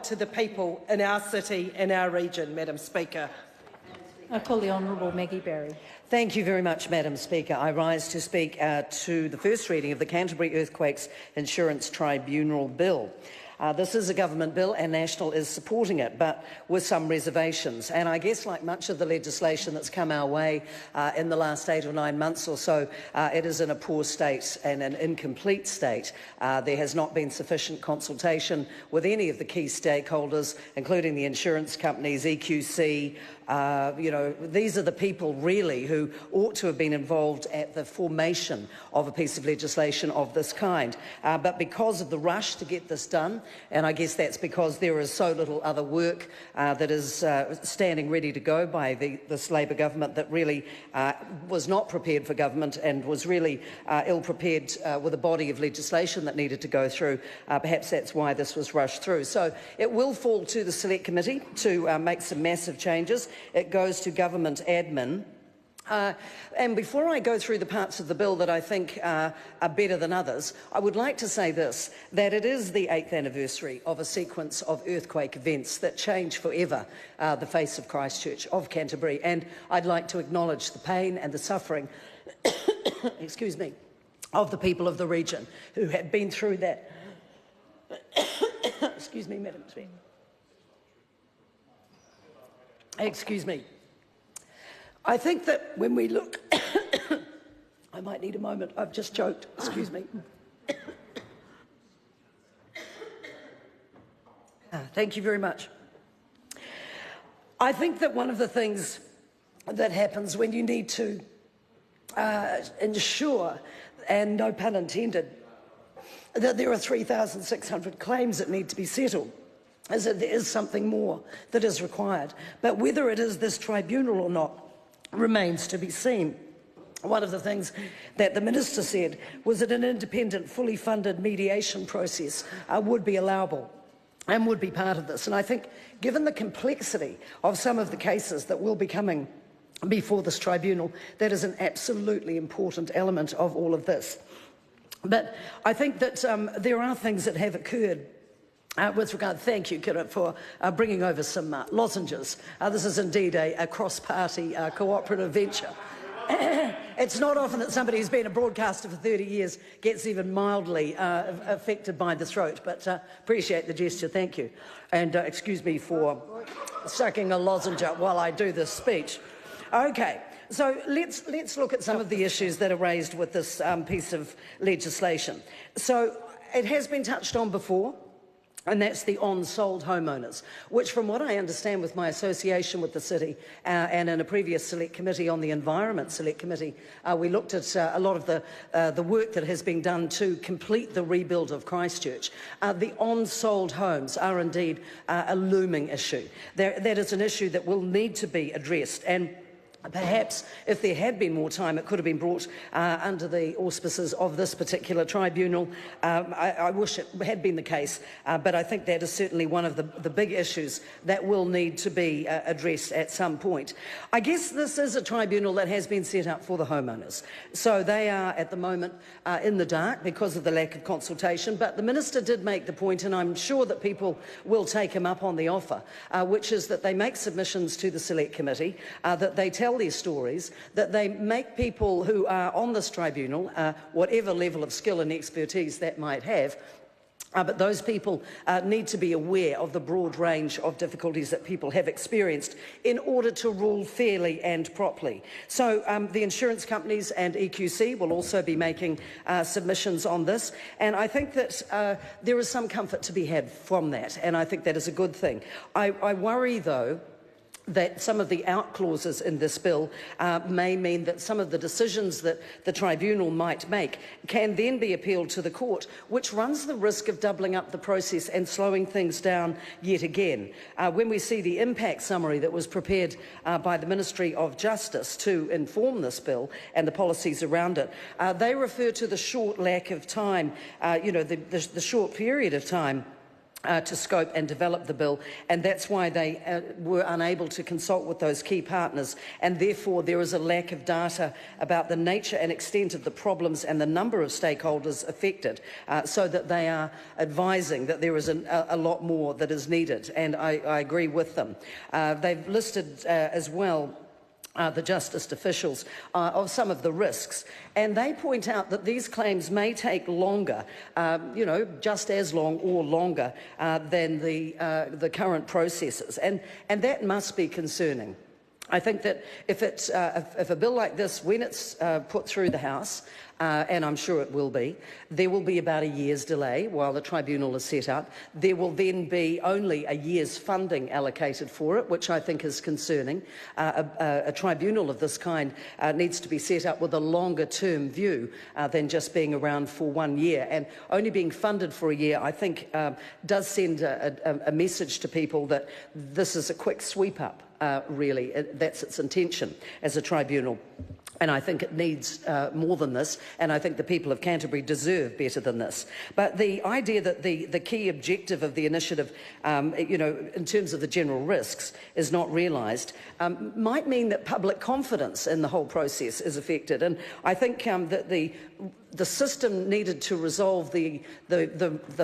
to the people in our city, in our region, Madam Speaker. I call the Honourable Maggie Barry. Thank you very much, Madam Speaker. I rise to speak to the first reading of the Canterbury Earthquakes Insurance Tribunal Bill. This is a government bill and National is supporting it, but with some reservations. And I guess like much of the legislation that's come our way in the last 8 or 9 months or so, it is in a poor state and an incomplete state. There has not been sufficient consultation with any of the key stakeholders, including the insurance companies, EQC. These are the people really who ought to have been involved at the formation of a piece of legislation of this kind. But because of the rush to get this done, and I guess that's because there is so little other work that is standing ready to go by this Labor government that really was not prepared for government and was really ill-prepared with a body of legislation that needed to go through. Perhaps that's why this was rushed through. So it will fall to the Select Committee to make some massive changes. It goes to government admin. And before I go through the parts of the bill that I think are better than others, I would like to say this, that it is the 8th anniversary of a sequence of earthquake events that change forever the face of Christchurch, of Canterbury, and I'd like to acknowledge the pain and the suffering excuse me, of the people of the region who have been through that. Excuse me, Madam Speaker. Excuse me. I think that when we look, I might need a moment, I've just choked, excuse me. Thank you very much. I think that one of the things that happens when you need to ensure, and no pun intended, that there are 3,600 claims that need to be settled, is that there is something more that is required. But whether it is this tribunal or not remains to be seen. One of the things that the Minister said was that an independent, fully funded mediation process would be allowable and would be part of this. And I think, given the complexity of some of the cases that will be coming before this tribunal, that is an absolutely important element of all of this. But I think that there are things that have occurred with regard, thank you, Kira, for bringing over some lozenges. This is indeed a cross-party cooperative venture. It's not often that somebody who's been a broadcaster for 30 years gets even mildly affected by the throat, but appreciate the gesture, thank you. And excuse me for sucking a lozenge while I do this speech. Okay, so let's look at some of the issues that are raised with this piece of legislation. So it has been touched on before, and that's the on-sold homeowners, which from what I understand with my association with the city and in a previous select committee on the Environment Select Committee, we looked at a lot of the work that has been done to complete the rebuild of Christchurch. The on-sold homes are indeed a looming issue. That is an issue that will need to be addressed, and perhaps if there had been more time, it could have been brought under the auspices of this particular tribunal. I wish it had been the case, but I think that is certainly one of the big issues that will need to be addressed at some point. I guess this is a tribunal that has been set up for the homeowners. So they are at the moment in the dark because of the lack of consultation, but the Minister did make the point, and I'm sure that people will take him up on the offer, which is that they make submissions to the Select Committee, that they tell their stories, that they make people who are on this tribunal, whatever level of skill and expertise that might have, but those people need to be aware of the broad range of difficulties that people have experienced in order to rule fairly and properly. So the insurance companies and EQC will also be making submissions on this, and I think that there is some comfort to be had from that, and I think that is a good thing. I worry, though, that some of the out clauses in this bill may mean that some of the decisions that the tribunal might make can then be appealed to the court, which runs the risk of doubling up the process and slowing things down yet again. When we see the impact summary that was prepared by the Ministry of Justice to inform this bill and the policies around it, they refer to the short lack of time, the short period of time to scope and develop the bill, and that's why they were unable to consult with those key partners, and therefore there is a lack of data about the nature and extent of the problems and the number of stakeholders affected, so that they are advising that there is a lot more that is needed, and I agree with them. They've listed as well the justice officials of some of the risks, and they point out that these claims may take longer, just as long or longer than the current processes, and that must be concerning. I think that if a bill like this, when it's put through the House, and I'm sure it will be, there will be about a year's delay while the tribunal is set up. There will then be only a year's funding allocated for it, which I think is concerning. A tribunal of this kind needs to be set up with a longer-term view than just being around for 1 year. And only being funded for a year, I think, does send a message to people that this is a quick sweep-up, really. That's its intention as a tribunal. And I think it needs more than this, and I think the people of Canterbury deserve better than this. But the idea that the key objective of the initiative, in terms of the general risks, is not realised, might mean that public confidence in the whole process is affected. And I think that the system needed to resolve the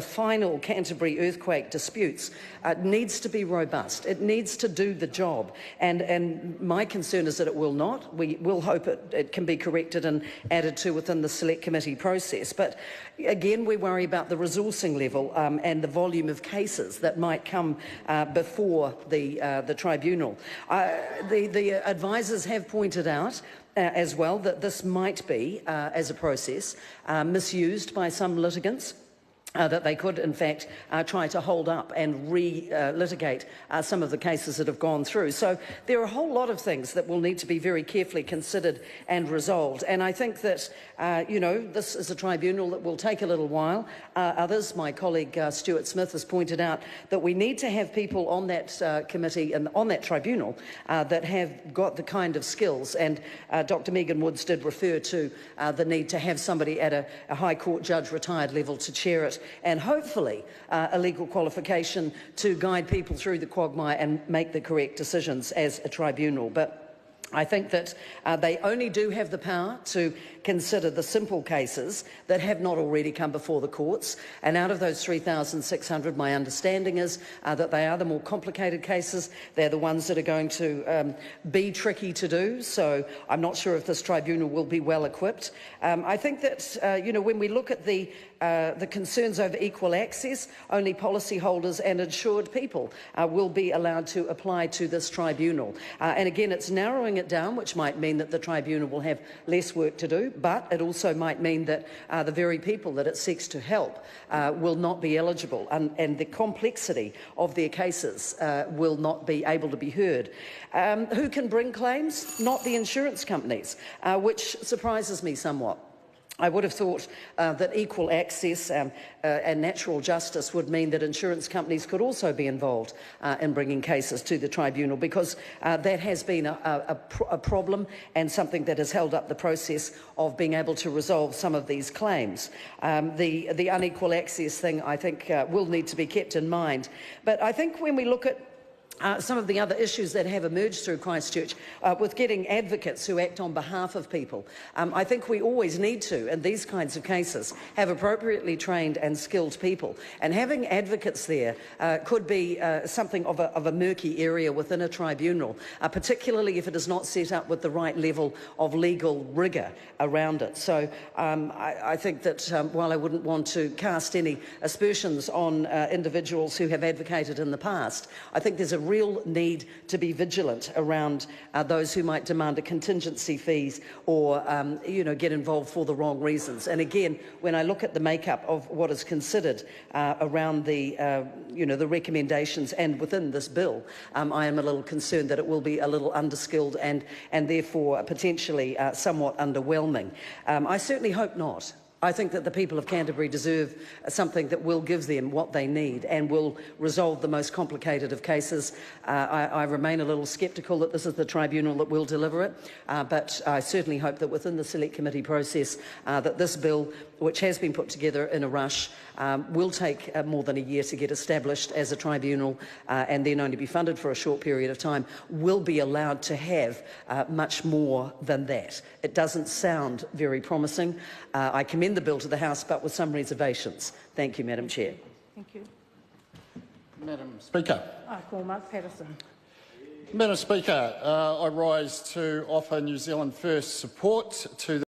final Canterbury earthquake disputes needs to be robust. It needs to do the job. And my concern is that it will not. We will hope it can be corrected and added to within the Select Committee process. But again, we worry about the resourcing level and the volume of cases that might come before the tribunal. The advisors have pointed out as well that this might be, as a process, misused by some litigants. That they could, in fact, try to hold up and re-litigate some of the cases that have gone through. So there are a whole lot of things that will need to be very carefully considered and resolved. And I think that, this is a tribunal that will take a little while. Others, my colleague Stuart Smith has pointed out that we need to have people on that committee and on that tribunal that have got the kind of skills. And Dr. Megan Woods did refer to the need to have somebody at a High Court judge retired level to chair it, and hopefully a legal qualification to guide people through the quagmire and make the correct decisions as a tribunal. But I think that they only do have the power to consider the simple cases that have not already come before the courts. And out of those 3,600, my understanding is that they are the more complicated cases. They're the ones that are going to be tricky to do. So I'm not sure if this tribunal will be well equipped. I think that, when we look at the concerns over equal access, only policyholders and insured people will be allowed to apply to this tribunal. And again, it's narrowing it down, which might mean that the tribunal will have less work to do, but it also might mean that the very people that it seeks to help will not be eligible, and the complexity of their cases will not be able to be heard. Who can bring claims? Not the insurance companies, which surprises me somewhat. I would have thought that equal access and natural justice would mean that insurance companies could also be involved in bringing cases to the tribunal, because that has been a problem and something that has held up the process of being able to resolve some of these claims. The unequal access thing, I think, will need to be kept in mind. But I think when we look at some of the other issues that have emerged through Christchurch with getting advocates who act on behalf of people. I think we always need to, in these kinds of cases, have appropriately trained and skilled people. And having advocates there could be something of a murky area within a tribunal, particularly if it is not set up with the right level of legal rigour around it. So I think that while I wouldn't want to cast any aspersions on individuals who have advocated in the past, I think there's a real need to be vigilant around those who might demand a contingency fees or, get involved for the wrong reasons. And again, when I look at the makeup of what is considered around the recommendations and within this bill, I am a little concerned that it will be a little underskilled and therefore potentially somewhat underwhelming. I certainly hope not. I think that the people of Canterbury deserve something that will give them what they need and will resolve the most complicated of cases. I remain a little sceptical that this is the tribunal that will deliver it, but I certainly hope that within the Select Committee process that this bill, which has been put together in a rush, will take more than a year to get established as a tribunal and then only be funded for a short period of time, will be allowed to have much more than that. It doesn't sound very promising. I commend the bill to the House, but with some reservations. Thank you, Madam Chair. Thank you. Madam Speaker. I call Mark Patterson. Madam Speaker, I rise to offer New Zealand First support to the